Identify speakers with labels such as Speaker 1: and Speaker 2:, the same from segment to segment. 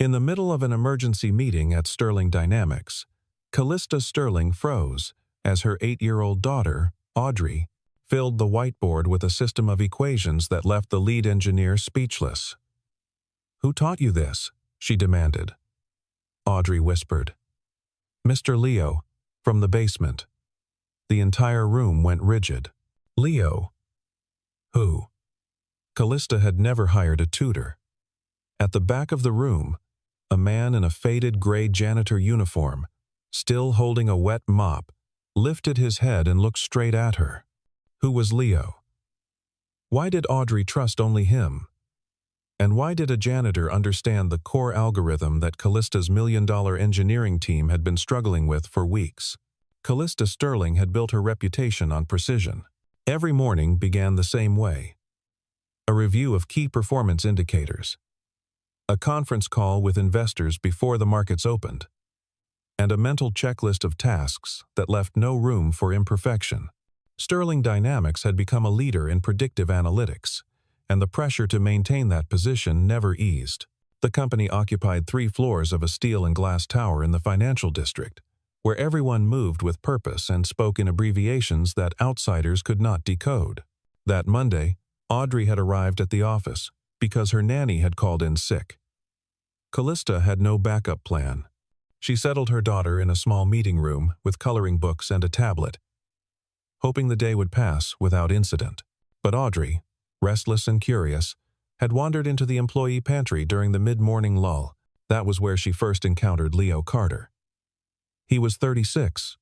Speaker 1: In the middle of an emergency meeting at Sterling Dynamics, Callista Sterling froze as her 8-year-old daughter, Audrey, filled the whiteboard with a system of equations that left the lead engineer speechless. "Who taught you this?" she demanded. Audrey whispered, "Mr. Leo, from the basement." The entire room went rigid. Leo? Who? Callista had never hired a tutor. At the back of the room, a man in a faded gray janitor uniform, still holding a wet mop, lifted his head and looked straight at her. Who was Leo? Why did Audrey trust only him? And why did a janitor understand the core algorithm that Callista's $1 million engineering team had been struggling with for weeks? Callista Sterling had built her reputation on precision. Every morning began the same way. A review of key performance indicators, a conference call with investors before the markets opened, and a mental checklist of tasks that left no room for imperfection. Sterling Dynamics had become a leader in predictive analytics, and the pressure to maintain that position never eased. The company occupied 3 floors of a steel and glass tower in the financial district, where everyone moved with purpose and spoke in abbreviations that outsiders could not decode. That Monday, Audrey had arrived at the office because her nanny had called in sick. Callista had no backup plan. She settled her daughter in a small meeting room with coloring books and a tablet, hoping the day would pass without incident. But Audrey, restless and curious, had wandered into the employee pantry during the mid-morning lull. That was where she first encountered Leo Carter. He was 36,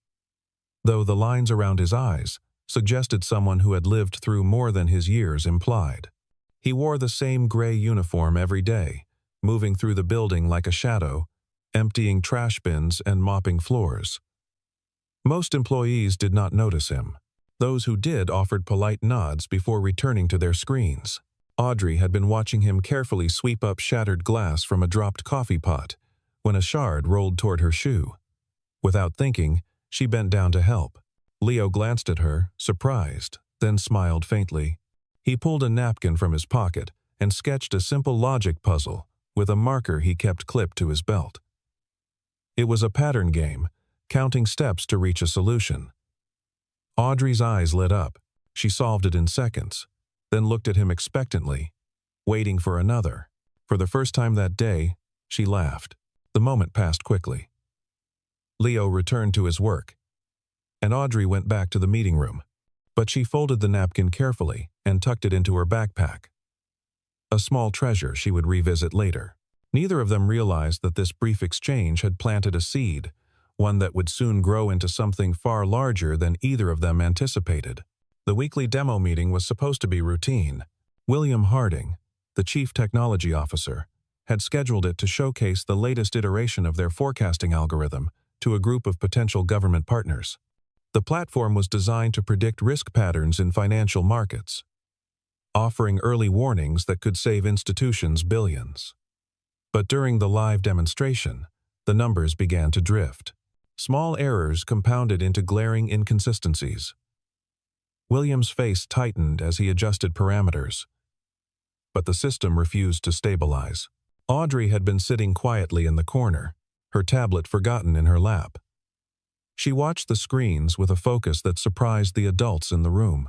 Speaker 1: though the lines around his eyes suggested someone who had lived through more than his years implied. He wore the same gray uniform every day, moving through the building like a shadow, emptying trash bins and mopping floors. Most employees did not notice him. Those who did offered polite nods before returning to their screens. Audrey had been watching him carefully sweep up shattered glass from a dropped coffee pot when a shard rolled toward her shoe. Without thinking, she bent down to help. Leo glanced at her, surprised, then smiled faintly. He pulled a napkin from his pocket and sketched a simple logic puzzle with a marker he kept clipped to his belt. It was a pattern game, counting steps to reach a solution. Audrey's eyes lit up. She solved it in seconds, then looked at him expectantly, waiting for another. For the first time that day, she laughed. The moment passed quickly. Leo returned to his work, and Audrey went back to the meeting room. But she folded the napkin carefully and tucked it into her backpack. A small treasure she would revisit later. Neither of them realized that this brief exchange had planted a seed, one that would soon grow into something far larger than either of them anticipated. The weekly demo meeting was supposed to be routine. William Harding, the chief technology officer, had scheduled it to showcase the latest iteration of their forecasting algorithm to a group of potential government partners. The platform was designed to predict risk patterns in financial markets, offering early warnings that could save institutions billions. But during the live demonstration, the numbers began to drift. Small errors compounded into glaring inconsistencies. William's face tightened as he adjusted parameters, but the system refused to stabilize. Audrey had been sitting quietly in the corner, her tablet forgotten in her lap. She watched the screens with a focus that surprised the adults in the room.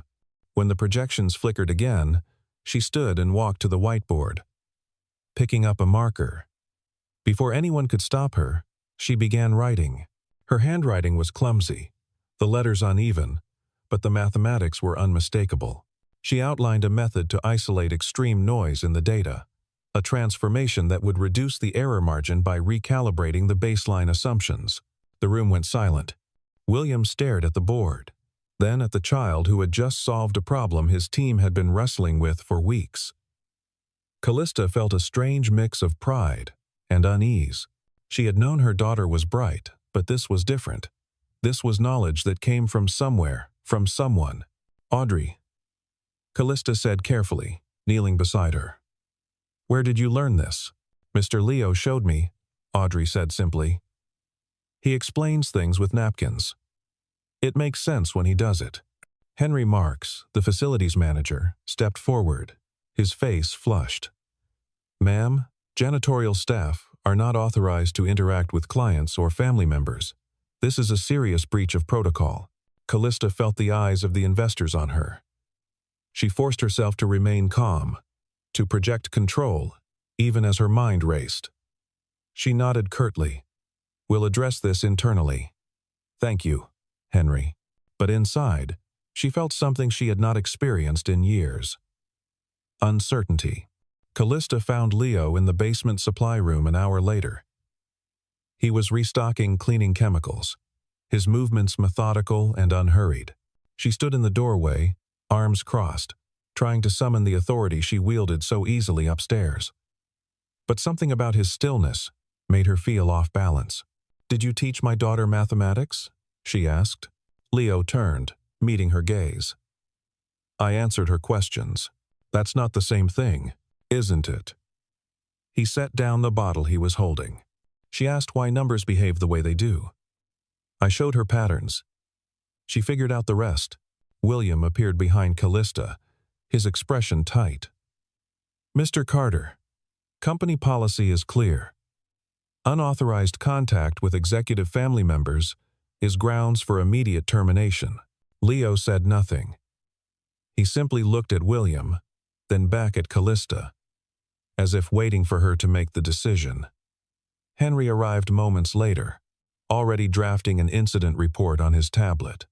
Speaker 1: When the projections flickered again, she stood and walked to the whiteboard, picking up a marker. Before anyone could stop her, she began writing. Her handwriting was clumsy, the letters uneven, but the mathematics were unmistakable. She outlined a method to isolate extreme noise in the data, a transformation that would reduce the error margin by recalibrating the baseline assumptions. The room went silent. William stared at the board, then at the child who had just solved a problem his team had been wrestling with for weeks. Callista felt a strange mix of pride and unease. She had known her daughter was bright, but this was different. This was knowledge that came from somewhere, from someone. "Audrey," Callista said carefully, kneeling beside her. "Where did you learn this?" "Mr. Leo showed me," Audrey said simply. "He explains things with napkins. It makes sense when he does it." Henry Marks, the facilities manager, stepped forward, his face flushed. "Ma'am, janitorial staff are not authorized to interact with clients or family members. This is a serious breach of protocol. Callista felt the eyes of the investors on her. She forced herself to remain calm, to project control, even as her mind raced. She nodded curtly. "We'll address this internally." "Thank you, Henry." But inside, she felt something she had not experienced in years. Uncertainty. Callista found Leo in the basement supply room an hour later. He was restocking cleaning chemicals, his movements methodical and unhurried. She stood in the doorway, arms crossed, trying to summon the authority she wielded so easily upstairs. But something about his stillness made her feel off balance. "Did you teach my daughter mathematics?" she asked. Leo turned, meeting her gaze. "I answered her questions. That's not the same thing, isn't it?" He set down the bottle he was holding. She asked why numbers behave the way they do. "I showed her patterns. She figured out the rest." William appeared behind Callista, his expression tight. "Mr. Carter, company policy is clear. Unauthorized contact with executive family members is grounds for immediate termination." Leo said nothing. He simply looked at William, then back at Callista, as if waiting for her to make the decision. Henry arrived moments later, already drafting an incident report on his tablet.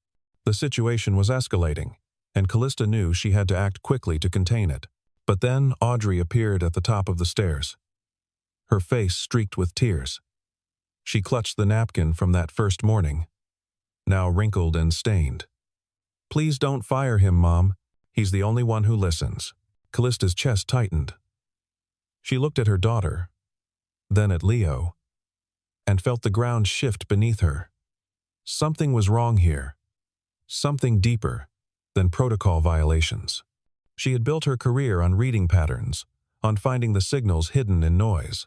Speaker 1: The situation was escalating, and Callista knew she had to act quickly to contain it. But then Audrey appeared at the top of the stairs, her face streaked with tears. She clutched the napkin from that first morning, now wrinkled and stained. "Please don't fire him, Mom. He's the only one who listens." Callista's chest tightened. She looked at her daughter, then at Leo, and felt the ground shift beneath her. Something was wrong here. Something deeper than protocol violations. She had built her career on reading patterns, on finding the signals hidden in noise.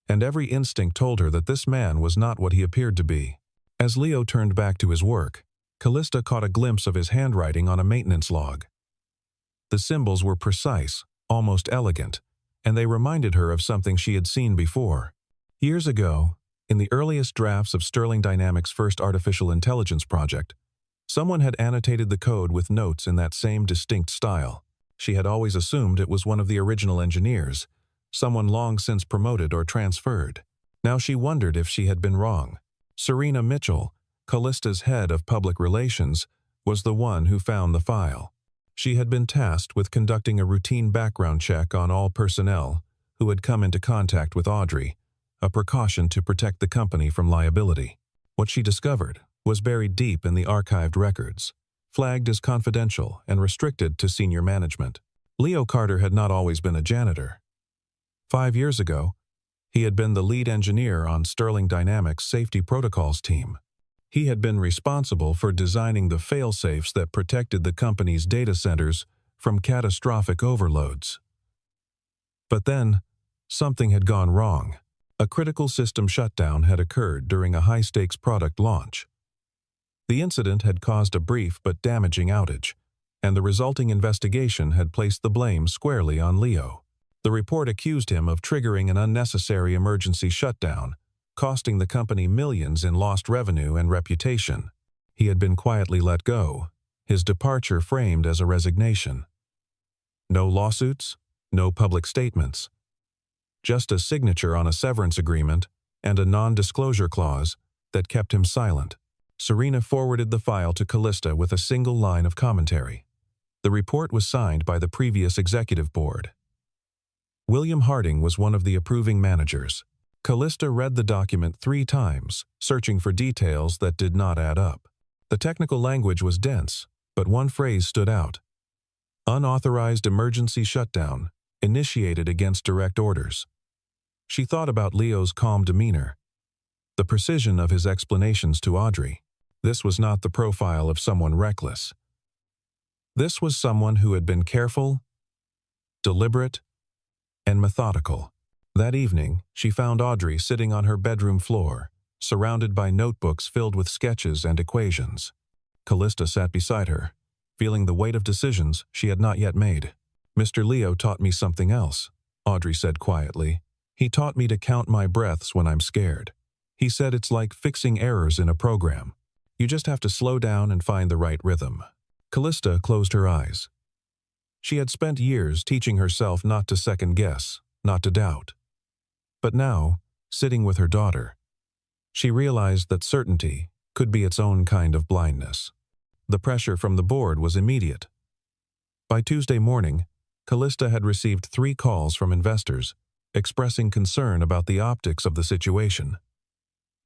Speaker 1: And every instinct told her that this man was not what he appeared to be. As Leo turned back to his work, Callista caught a glimpse of his handwriting on a maintenance log. The symbols were precise, almost elegant, and they reminded her of something she had seen before. Years ago, in the earliest drafts of Sterling Dynamics' first artificial intelligence project, someone had annotated the code with notes in that same distinct style. She had always assumed it was one of the original engineers, someone long since promoted or transferred. Now she wondered if she had been wrong. Serena Mitchell, Callista's head of public relations, was the one who found the file. She had been tasked with conducting a routine background check on all personnel who had come into contact with Audrey, a precaution to protect the company from liability. What she discovered was buried deep in the archived records, flagged as confidential and restricted to senior management. Leo Carter had not always been a janitor. 5 years ago, he had been the lead engineer on Sterling Dynamics' safety protocols team. He had been responsible for designing the fail-safes that protected the company's data centers from catastrophic overloads. But then, something had gone wrong. A critical system shutdown had occurred during a high-stakes product launch. The incident had caused a brief but damaging outage, and the resulting investigation had placed the blame squarely on Leo. The report accused him of triggering an unnecessary emergency shutdown, costing the company millions in lost revenue and reputation. He had been quietly let go, his departure framed as a resignation. No lawsuits, no public statements. Just a signature on a severance agreement and a non-disclosure clause that kept him silent. Serena forwarded the file to Callista with a single line of commentary. The report was signed by the previous executive board. William Harding was one of the approving managers. Callista read the document 3 times, searching for details that did not add up. The technical language was dense, but one phrase stood out. Unauthorized emergency shutdown, initiated against direct orders. She thought about Leo's calm demeanor, the precision of his explanations to Audrey. This was not the profile of someone reckless. This was someone who had been careful, deliberate, and methodical. That evening, she found Audrey sitting on her bedroom floor, surrounded by notebooks filled with sketches and equations. Callista sat beside her, feeling the weight of decisions she had not yet made. "Mr. Leo taught me something else," Audrey said quietly. He taught me to count my breaths when I'm scared. He said it's like fixing errors in a program. You just have to slow down and find the right rhythm. Callista closed her eyes. She had spent years teaching herself not to second-guess, not to doubt. But now, sitting with her daughter, she realized that certainty could be its own kind of blindness. The pressure from the board was immediate. By Tuesday morning, Callista had received 3 calls from investors expressing concern about the optics of the situation.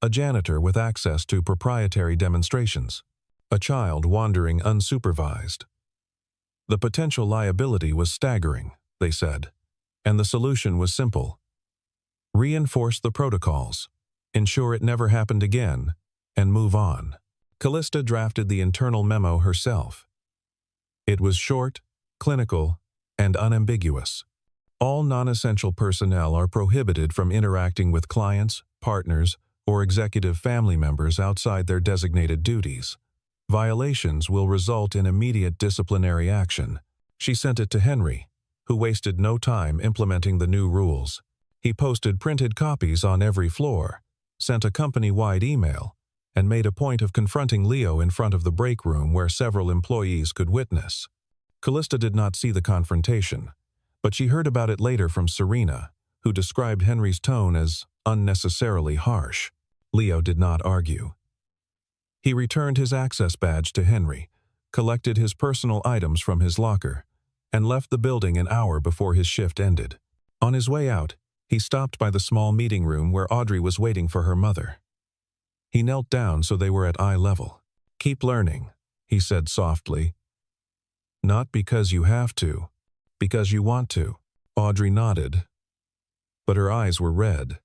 Speaker 1: A janitor with access to proprietary demonstrations. A child wandering unsupervised. The potential liability was staggering, they said, and the solution was simple. Reinforce the protocols, ensure it never happened again, and move on. Callista drafted the internal memo herself. It was short, clinical, and unambiguous. All non-essential personnel are prohibited from interacting with clients, partners, or executive family members outside their designated duties. Violations will result in immediate disciplinary action. She sent it to Henry, who wasted no time implementing the new rules. He posted printed copies on every floor, sent a company-wide email, and made a point of confronting Leo in front of the break room where several employees could witness. Callista did not see the confrontation, but she heard about it later from Serena, who described Henry's tone as unnecessarily harsh. Leo did not argue. He returned his access badge to Henry, collected his personal items from his locker, and left the building an hour before his shift ended. On his way out, he stopped by the small meeting room where Audrey was waiting for her mother. He knelt down so they were at eye level. "Keep learning," he said softly. "Not because you have to, because you want to." Audrey nodded, but her eyes were red.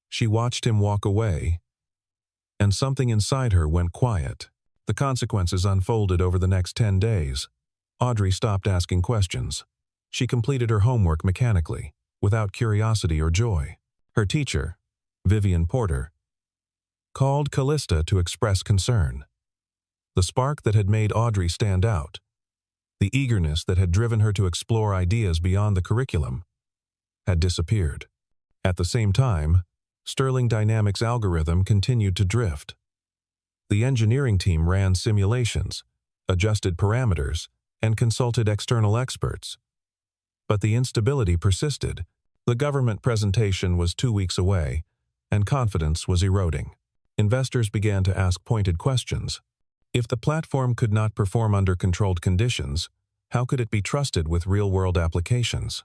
Speaker 1: She watched him walk away, and something inside her went quiet. The consequences unfolded over the next 10 days. Audrey stopped asking questions. She completed her homework mechanically, without curiosity or joy. Her teacher, Vivian Porter, called Callista to express concern. The spark that had made Audrey stand out, the eagerness that had driven her to explore ideas beyond the curriculum, had disappeared. At the same time, Sterling Dynamics' algorithm continued to drift. The engineering team ran simulations, adjusted parameters, and consulted external experts. But the instability persisted. The government presentation was 2 weeks away, and confidence was eroding. Investors began to ask pointed questions. If the platform could not perform under controlled conditions, how could it be trusted with real-world applications?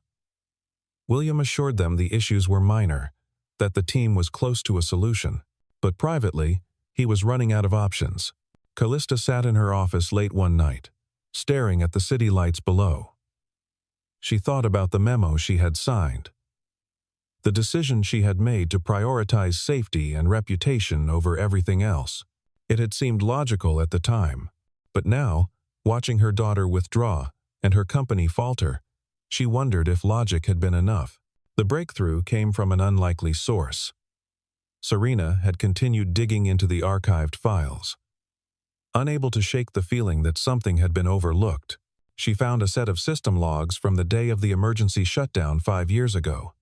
Speaker 1: William assured them the issues were minor, that the team was close to a solution. But privately, he was running out of options. Callista sat in her office late one night, staring at the city lights below. She thought about the memo she had signed, the decision she had made to prioritize safety and reputation over everything else. It had seemed logical at the time, but now, watching her daughter withdraw and her company falter, she wondered if logic had been enough. The breakthrough came from an unlikely source. Serena had continued digging into the archived files. Unable to shake the feeling that something had been overlooked, she found a set of system logs from the day of the emergency shutdown 5 years ago.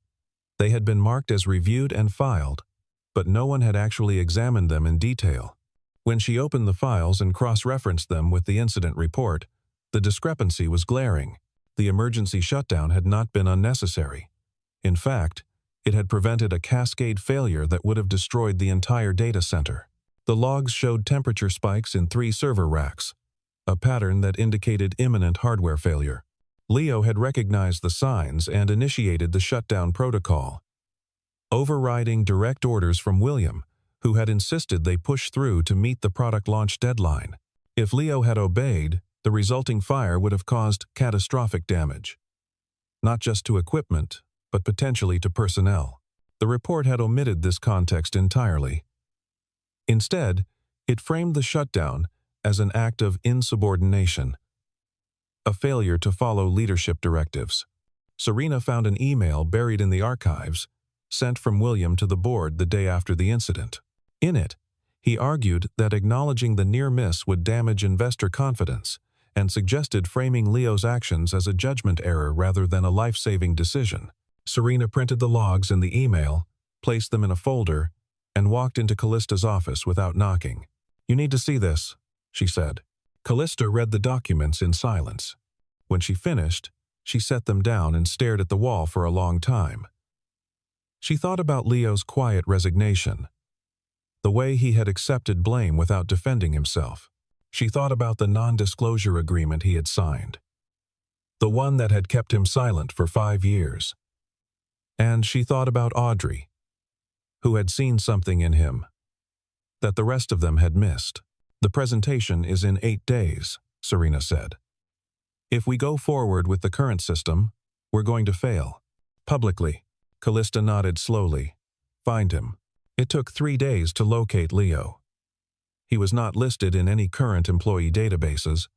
Speaker 1: They had been marked as reviewed and filed, but no one had actually examined them in detail. When she opened the files and cross-referenced them with the incident report, the discrepancy was glaring. The emergency shutdown had not been unnecessary. In fact, it had prevented a cascade failure that would have destroyed the entire data center. The logs showed temperature spikes in 3 server racks, a pattern that indicated imminent hardware failure. Leo had recognized the signs and initiated the shutdown protocol, overriding direct orders from William, who had insisted they push through to meet the product launch deadline. If Leo had obeyed, the resulting fire would have caused catastrophic damage, not just to equipment, but potentially to personnel. The report had omitted this context entirely. Instead, it framed the shutdown as an act of insubordination, a failure to follow leadership directives. Serena found an email buried in the archives, sent from William to the board the day after the incident. In it, he argued that acknowledging the near miss would damage investor confidence and suggested framing Leo's actions as a judgment error rather than a life-saving decision. Serena printed the logs and the email, placed them in a folder, and walked into Callista's office without knocking. "You need to see this," she said. Callista read the documents in silence. When she finished, she set them down and stared at the wall for a long time. She thought about Leo's quiet resignation, the way he had accepted blame without defending himself. She thought about the non-disclosure agreement he had signed, the one that had kept him silent for 5 years. And she thought about Audrey, who had seen something in him that the rest of them had missed. "The presentation is in 8 days, Serena said. "If we go forward with the current system, we're going to fail." Publicly, Callista nodded slowly. "Find him." It took 3 days to locate Leo. He was not listed in any current employee databases,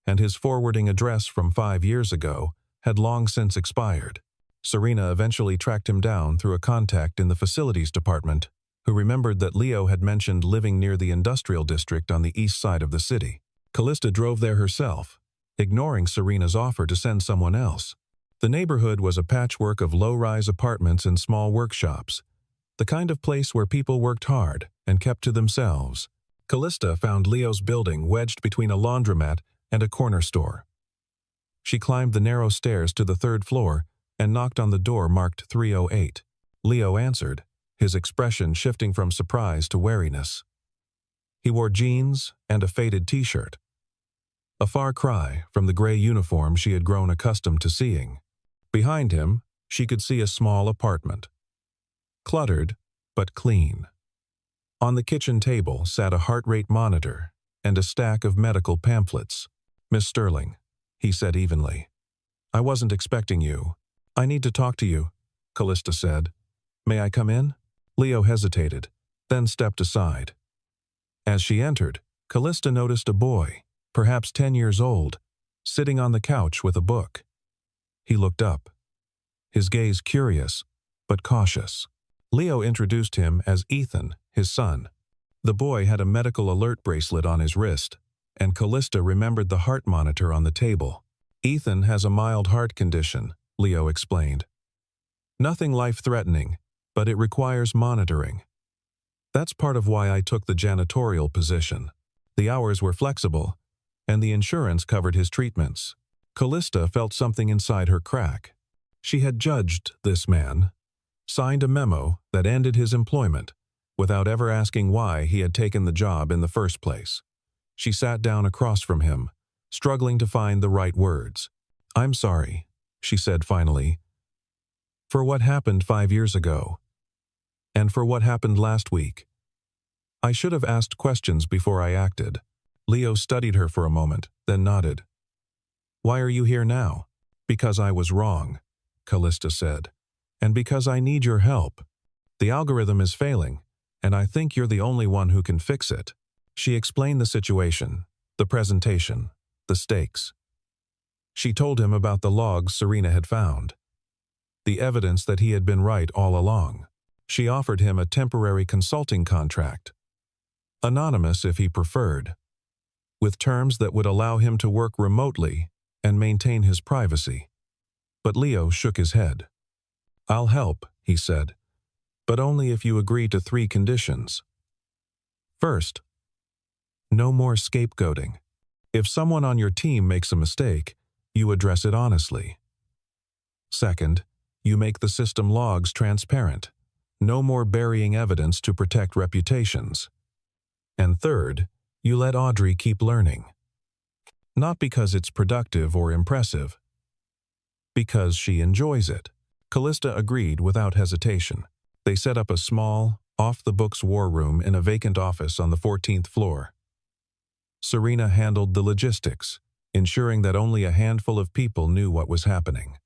Speaker 1: and his forwarding address from 5 years ago had long since expired. Serena eventually tracked him down through a contact in the facilities department, who remembered that Leo had mentioned living near the industrial district on the east side of the city. Callista drove there herself, ignoring Serena's offer to send someone else. The neighborhood was a patchwork of low-rise apartments and small workshops, the kind of place where people worked hard and kept to themselves. Callista found Leo's building wedged between a laundromat and a corner store. She climbed the narrow stairs to the 3rd floor and knocked on the door marked 308. Leo answered, his expression shifting from surprise to wariness. He wore jeans and a faded t-shirt, a far cry from the gray uniform she had grown accustomed to seeing. Behind him, she could see a small apartment, cluttered but clean. On the kitchen table sat a heart rate monitor and a stack of medical pamphlets. "Miss Sterling," he said evenly, "I wasn't expecting you." "I need to talk to you," Callista said. "May I come in?" Leo hesitated, then stepped aside. As she entered, Callista noticed a boy, perhaps 10 years old, sitting on the couch with a book. He looked up, his gaze curious but cautious. Leo introduced him as Ethan, his son. The boy had a medical alert bracelet on his wrist, and Callista remembered the heart monitor on the table. "Ethan has a mild heart condition," Leo explained. "Nothing life-threatening, but it requires monitoring. That's part of why I took the janitorial position. The hours were flexible, and the insurance covered his treatments." Callista felt something inside her crack. She had judged this man, signed a memo that ended his employment, without ever asking why he had taken the job in the first place. She sat down across from him, struggling to find the right words. "I'm sorry," she said finally, "for what happened 5 years ago, and for what happened last week. I should have asked questions before I acted." Leo studied her for a moment, then nodded. "Why are you here now?" "Because I was wrong," Callista said, "and because I need your help. The algorithm is failing, and I think you're the only one who can fix it." She explained the situation, the presentation, the stakes. She told him about the logs Serena had found, the evidence that he had been right all along. She offered him a temporary consulting contract, anonymous if he preferred, with terms that would allow him to work remotely and maintain his privacy. But Leo shook his head. "I'll help," he said, "but only if you agree to 3 conditions. First, no more scapegoating. If someone on your team makes a mistake, you address it honestly. Second, you make the system logs transparent. No more burying evidence to protect reputations. And third, you let Audrey keep learning. Not because it's productive or impressive, because she enjoys it." Callista agreed without hesitation. They set up a small, off-the-books war room in a vacant office on the 14th floor. Serena handled the logistics, ensuring that only a handful of people knew what was happening.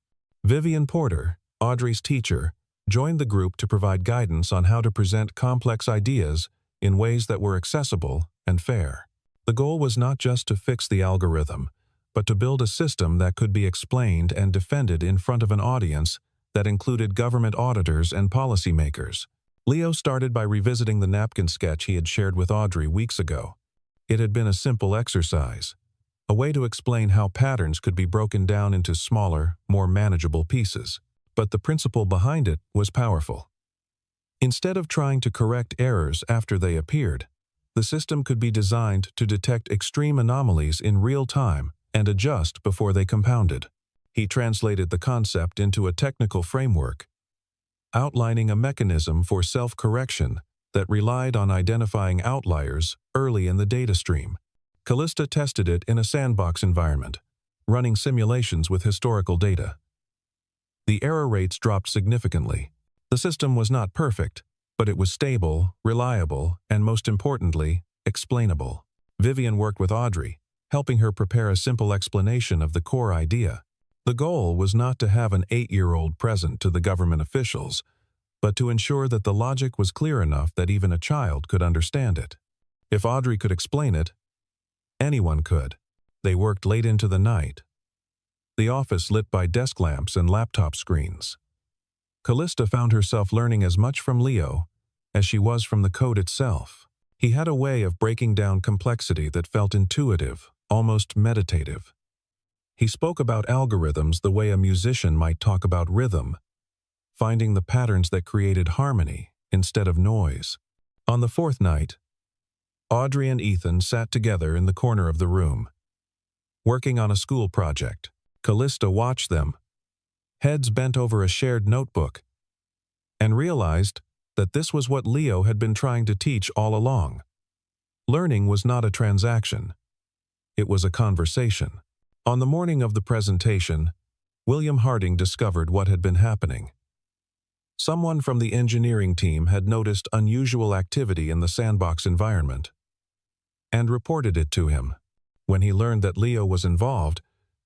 Speaker 1: Vivian Porter, Audrey's teacher, joined the group to provide guidance on how to present complex ideas in ways that were accessible and fair. The goal was not just to fix the algorithm, but to build a system that could be explained and defended in front of an audience that included government auditors and policymakers. Leo started by revisiting the napkin sketch he had shared with Audrey weeks ago. It had been a simple exercise, a way to explain how patterns could be broken down into smaller, more manageable pieces. but the principle behind it was powerful. Instead of trying to correct errors after they appeared, the system could be designed to detect extreme anomalies in real time and adjust before they compounded. He translated the concept into a technical framework, outlining a mechanism for self-correction that relied on identifying outliers early in the data stream. Callista tested it in a sandbox environment, running simulations with historical data. The error rates dropped significantly. The system was not perfect, but it was stable, reliable, and most importantly, explainable. Vivian worked with Audrey, helping her prepare a simple explanation of the core idea. The goal was not to have an 8-year-old present to the government officials, but to ensure that the logic was clear enough that even a child could understand it. If Audrey could explain it, anyone could. They worked late into the night, the office lit by desk lamps and laptop screens. Callista found herself learning as much from Leo as she was from the code itself. He had a way of breaking down complexity that felt intuitive, almost meditative. He spoke about algorithms the way a musician might talk about rhythm, finding the patterns that created harmony instead of noise. On the fourth night, Audrey and Ethan sat together in the corner of the room, working on a school project. Callista watched them, heads bent over a shared notebook, and realized that this was what Leo had been trying to teach all along. Learning was not a transaction. It was a conversation. On the morning of the presentation, William Harding discovered what had been happening. Someone from the engineering team had noticed unusual activity in the sandbox environment and reported it to him. When he learned that Leo was involved,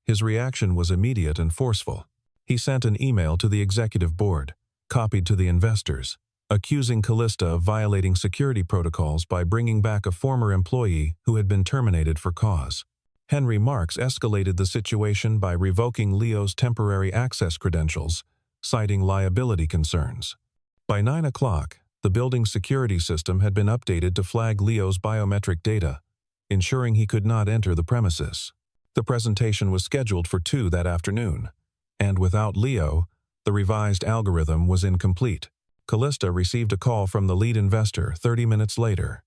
Speaker 1: his reaction was immediate and forceful. He sent an email to the executive board, copied to the investors, accusing Callista of violating security protocols by bringing back a former employee who had been terminated for cause. Henry Marks escalated the situation by revoking Leo's temporary access credentials, citing liability concerns. By 9 o'clock, the building's security system had been updated to flag Leo's biometric data, ensuring he could not enter the premises. The presentation was scheduled for 2 that afternoon, and without Leo, the revised algorithm was incomplete. Callista received a call from the lead investor 30 minutes later.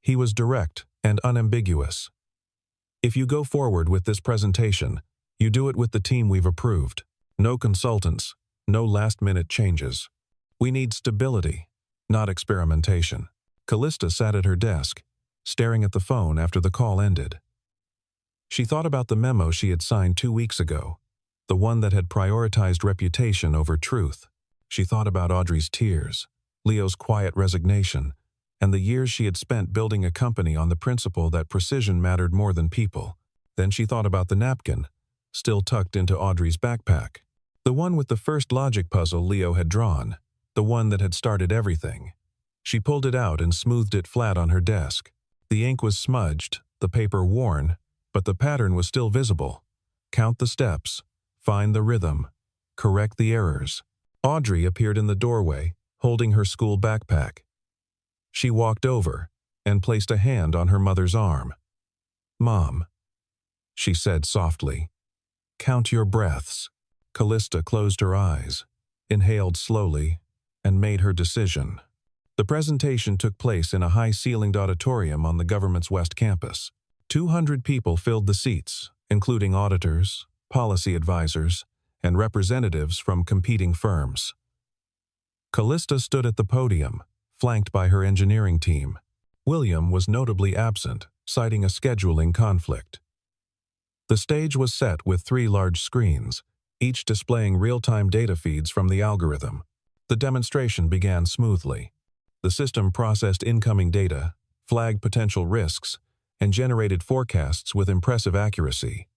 Speaker 1: He was direct and unambiguous. "If you go forward with this presentation, you do it with the team we've approved. No consultants, no last-minute changes. We need stability, not experimentation." Callista sat at her desk, staring at the phone after the call ended. She thought about the memo she had signed 2 weeks ago, the one that had prioritized reputation over truth. She thought about Audrey's tears, Leo's quiet resignation, and the years she had spent building a company on the principle that precision mattered more than people. Then she thought about the napkin, still tucked into Audrey's backpack. The one with the first logic puzzle Leo had drawn, the one that had started everything. She pulled it out and smoothed it flat on her desk. The ink was smudged, the paper worn, but the pattern was still visible. Count the steps, find the rhythm, correct the errors. Audrey appeared in the doorway, holding her school backpack. She walked over and placed a hand on her mother's arm. "Mom," she said softly, "count your breaths." Callista closed her eyes, inhaled slowly, and made her decision. The presentation took place in a high-ceilinged auditorium on the government's West Campus. 200 people filled the seats, including auditors, policy advisors, and representatives from competing firms. Callista stood at the podium, flanked by her engineering team. William was notably absent, citing a scheduling conflict. The stage was set with 3 large screens, each displaying real-time data feeds from the algorithm. The demonstration began smoothly. The system processed incoming data, flagged potential risks, and generated forecasts with impressive accuracy.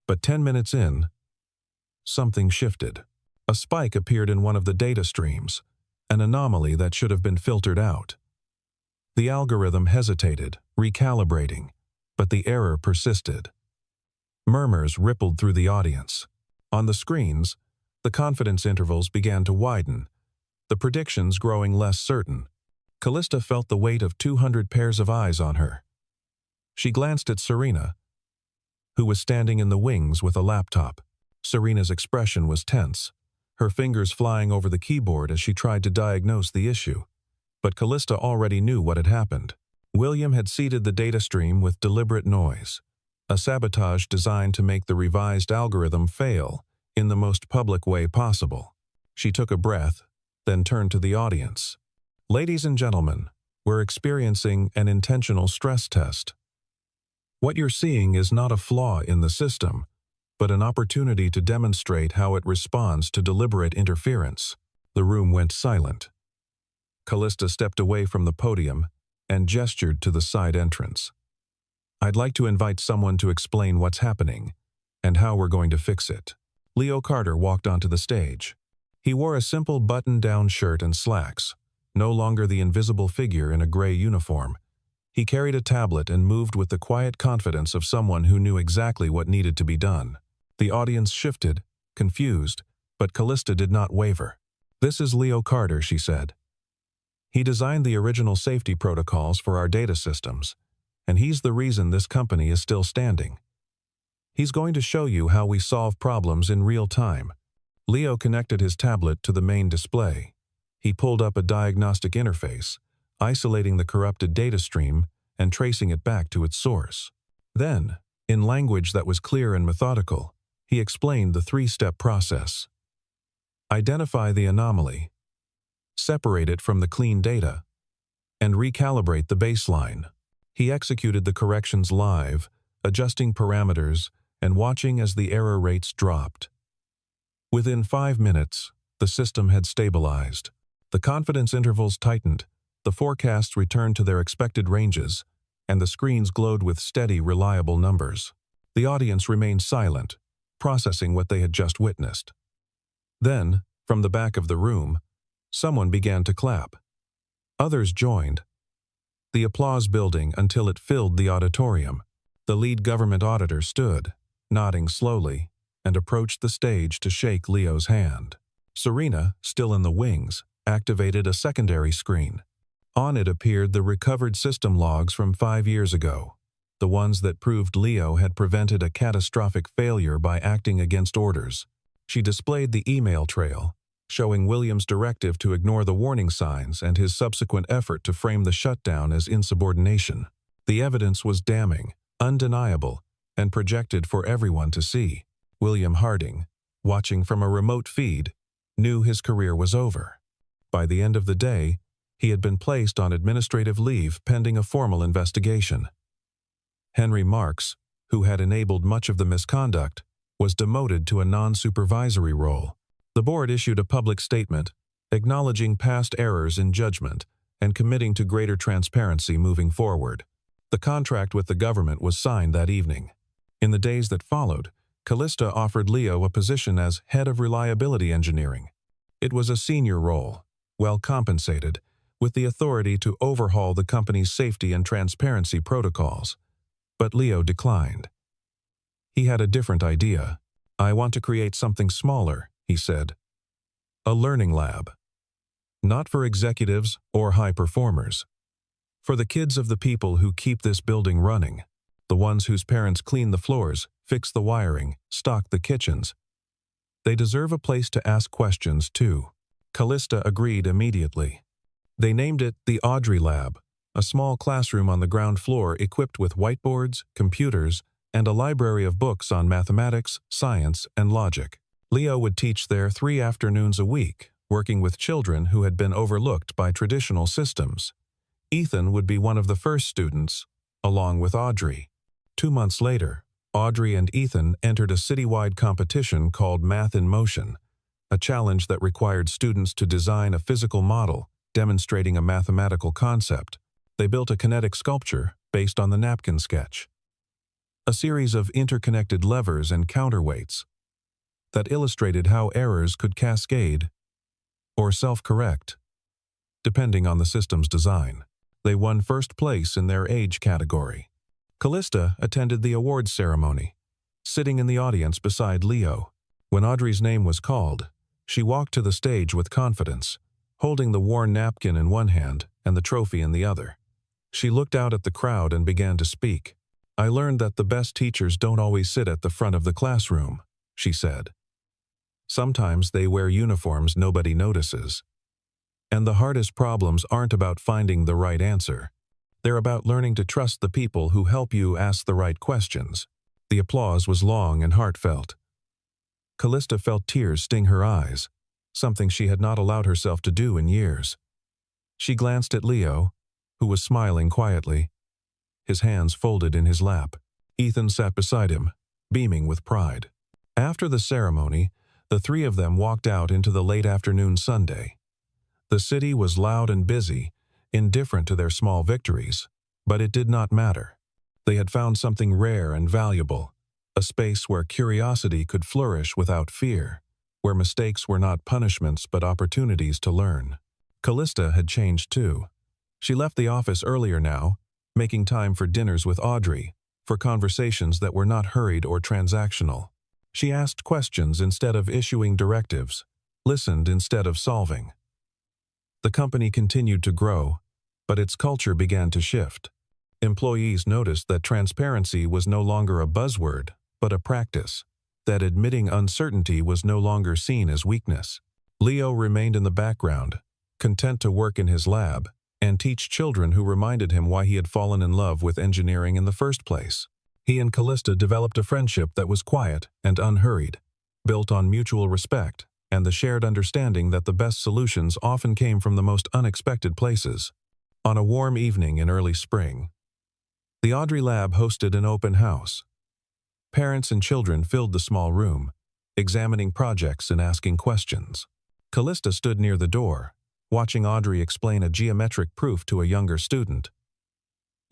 Speaker 1: But 10 minutes in, something shifted. A spike appeared in one of the data streams, an anomaly that should have been filtered out. The algorithm hesitated, recalibrating, but the error persisted. Murmurs rippled through the audience. On the screens, the confidence intervals began to widen, the predictions growing less certain. Callista felt the weight of 200 pairs of eyes on her. She glanced at Serena, who was standing in the wings with a laptop. Serena's expression was tense, her fingers flying over the keyboard as she tried to diagnose the issue. But Callista already knew what had happened. William had seeded the data stream with deliberate noise, a sabotage designed to make the revised algorithm fail in the most public way possible. She took a breath, then turned to the audience. "Ladies and gentlemen, we're experiencing an intentional stress test. What you're seeing is not a flaw in the system, but an opportunity to demonstrate how it responds to deliberate interference." The room went silent. Callista stepped away from the podium and gestured to the side entrance. "I'd like to invite someone to explain what's happening and how we're going to fix it." Leo Carter walked onto the stage. He wore a simple button-down shirt and slacks, no longer the invisible figure in a gray uniform. He carried a tablet and moved with the quiet confidence of someone who knew exactly what needed to be done. The audience shifted, confused, but Callista did not waver. "This is Leo Carter," she said. "He designed the original safety protocols for our data systems, and he's the reason this company is still standing. He's going to show you how we solve problems in real time." Leo connected his tablet to the main display. He pulled up a diagnostic interface, isolating the corrupted data stream and tracing it back to its source. Then, in language that was clear and methodical, he explained the three-step process. Identify the anomaly, separate it from the clean data, and recalibrate the baseline. He executed the corrections live, adjusting parameters and watching as the error rates dropped. Within 5 minutes, the system had stabilized. The confidence intervals tightened, the forecasts returned to their expected ranges, and the screens glowed with steady, reliable numbers. The audience remained silent, processing what they had just witnessed. Then, from the back of the room, someone began to clap. Others joined, the applause building until it filled the auditorium. The lead government auditor stood, nodding slowly, and approached the stage to shake Leo's hand. Serena, still in the wings, activated a secondary screen. On it appeared the recovered system logs from 5 years ago, the ones that proved Leo had prevented a catastrophic failure by acting against orders. She displayed the email trail, showing William's directive to ignore the warning signs and his subsequent effort to frame the shutdown as insubordination. The evidence was damning, undeniable, and projected for everyone to see. William Harding, watching from a remote feed, knew his career was over. By the end of the day, he had been placed on administrative leave pending a formal investigation. Henry Marks, who had enabled much of the misconduct, was demoted to a non-supervisory role. The board issued a public statement, acknowledging past errors in judgment and committing to greater transparency moving forward. The contract with the government was signed that evening. In the days that followed, Callista offered Leo a position as head of reliability engineering. It was a senior role, well compensated, with the authority to overhaul the company's safety and transparency protocols. But Leo declined. He had a different idea. "I want to create something smaller," he said. "A learning lab. Not for executives or high performers. For the kids of the people who keep this building running. The ones whose parents clean the floors, fix the wiring, stock the kitchens. They deserve a place to ask questions, too." Callista agreed immediately. They named it the Audrey Lab, a small classroom on the ground floor equipped with whiteboards, computers, and a library of books on mathematics, science, and logic. Leo would teach there 3 afternoons a week, working with children who had been overlooked by traditional systems. Ethan would be one of the first students, along with Audrey. 2 months later, Audrey and Ethan entered a citywide competition called Math in Motion, a challenge that required students to design a physical model demonstrating a mathematical concept. They built a kinetic sculpture based on the napkin sketch, a series of interconnected levers and counterweights that illustrated how errors could cascade or self-correct, depending on the system's design. They won first place in their age category. Callista attended the awards ceremony, sitting in the audience beside Leo. When Audrey's name was called, she walked to the stage with confidence, holding the worn napkin in one hand and the trophy in the other. She looked out at the crowd and began to speak. "I learned that the best teachers don't always sit at the front of the classroom," she said. Sometimes they wear uniforms nobody notices. And the hardest problems aren't about finding the right answer. They're about learning to trust the people who help you ask the right questions. The applause was long and heartfelt. Callista felt tears sting her eyes, something she had not allowed herself to do in years. She glanced at Leo, who was smiling quietly, his hands folded in his lap. Ethan sat beside him, beaming with pride. After the ceremony, the three of them walked out into the late afternoon Sunday. The city was loud and busy, indifferent to their small victories, but it did not matter. They had found something rare and valuable, a space where curiosity could flourish without fear, where mistakes were not punishments but opportunities to learn. Callista had changed too. She left the office earlier now, making time for dinners with Audrey, for conversations that were not hurried or transactional. She asked questions instead of issuing directives, listened instead of solving. The company continued to grow, but its culture began to shift. Employees noticed that transparency was no longer a buzzword, but a practice, that admitting uncertainty was no longer seen as weakness. Leo remained in the background, content to work in his lab and teach children who reminded him why he had fallen in love with engineering in the first place. He and Callista developed a friendship that was quiet and unhurried, built on mutual respect and the shared understanding that the best solutions often came from the most unexpected places. On a warm evening in early spring, the Audrey lab hosted an open house. Parents and children filled the small room, examining projects and asking questions. Callista stood near the door, watching Audrey explain a geometric proof to a younger student.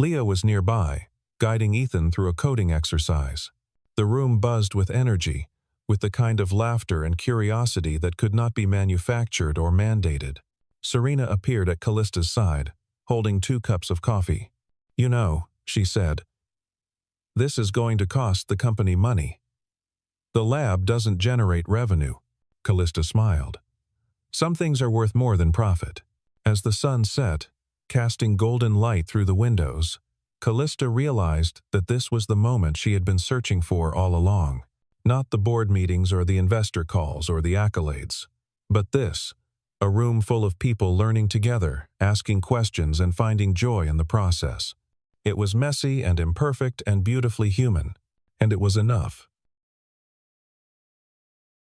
Speaker 1: Leo was nearby, guiding Ethan through a coding exercise. The room buzzed with energy, with the kind of laughter and curiosity that could not be manufactured or mandated. Serena appeared at Callista's side, holding 2 cups of coffee. "You know," she said, "this is going to cost the company money." "The lab doesn't generate revenue," Callista smiled. "Some things are worth more than profit." As the sun set, casting golden light through the windows, Callista realized that this was the moment she had been searching for all along. Not the board meetings or the investor calls or the accolades, but this, a room full of people learning together, asking questions and finding joy in the process. It was messy and imperfect and beautifully human, and it was enough.